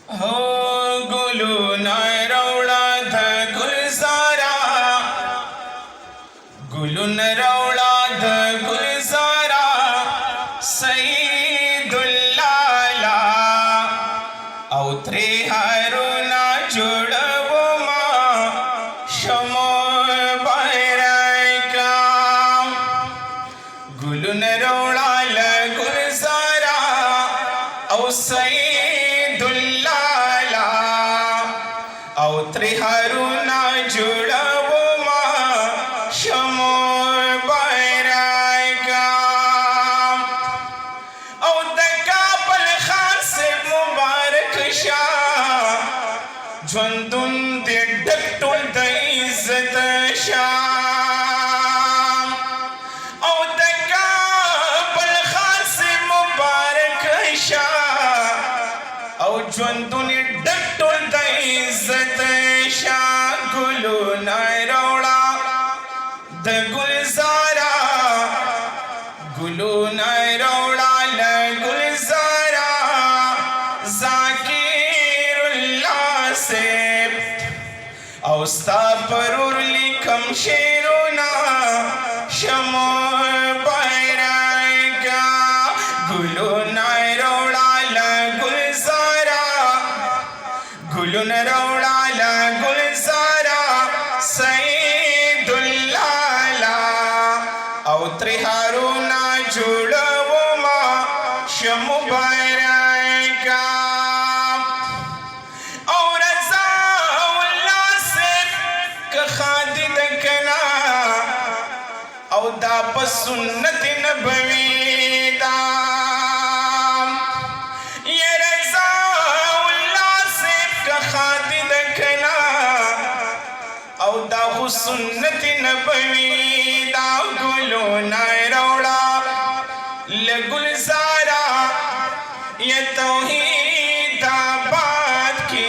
हो गुलू नरवळा ध गुलजारा, गुलू नरवळा ध गुलजारा सईदुल्लाला औत्रे हारुना जुड़वमा शमो बैरका गुलू नरवळा ल गुलजारा औ सईदुल्लाला औत्रे हारुना जुड़वमा शमो बैरका औ दकाबल खान से मुबारक शाह झुंदुन दे डकटुल द इज्जत शाह औ दकाबल खान से मुबारक शाह औ झुंदुन डकटुल द इज्जत शाह गुलू नरवळा द गुलजारा, गुलू नरवळा ल गुलजारा जाकिरुल्लाह से औस्ता परुर लिखम शेरुना शमो बैरका गुलू नरवळा ल गुलजारा, गुलू नरवळा ल गुलजारा सईदुल्लाला औत्रे हारुना जुड़वमा शमो बैरका और रज़ाउल्लाह से खादिद कना औ दा सुन्नत नबवी दा ये रज़ाउल्लाह से खादिद कना औ दा सुन्नत नबवी दा गुलू नरवळा ल गुलजारा ये तौहीद आबाद के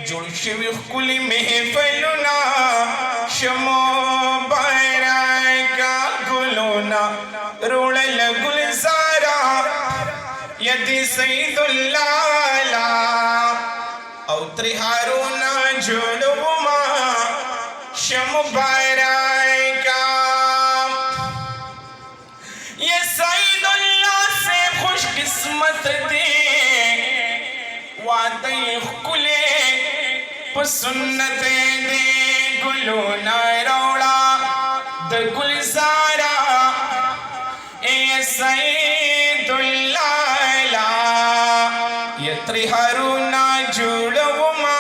जुड़शवी कुली महफिलुना शमो बैरका गुलू नरवळा ल गुलजारा यदि सईदुल्लाला औत्रे हारुना जुड़वमा शमो बैरका ये सईदुल्लाह से खुशकिस्मत दे वादे कुले सुन्नत दे गुलू नरवळा द गुलजारा ए सईदुल्लाला यत्रे हारुना जुड़वमा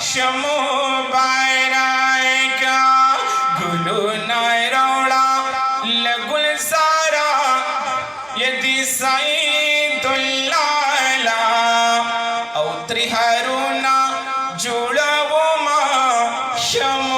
शमो बैरका गुलू नरवळा ल गुलजारा यदि सईदुल्लाला औत्रे हारुना जुड़वमा शमो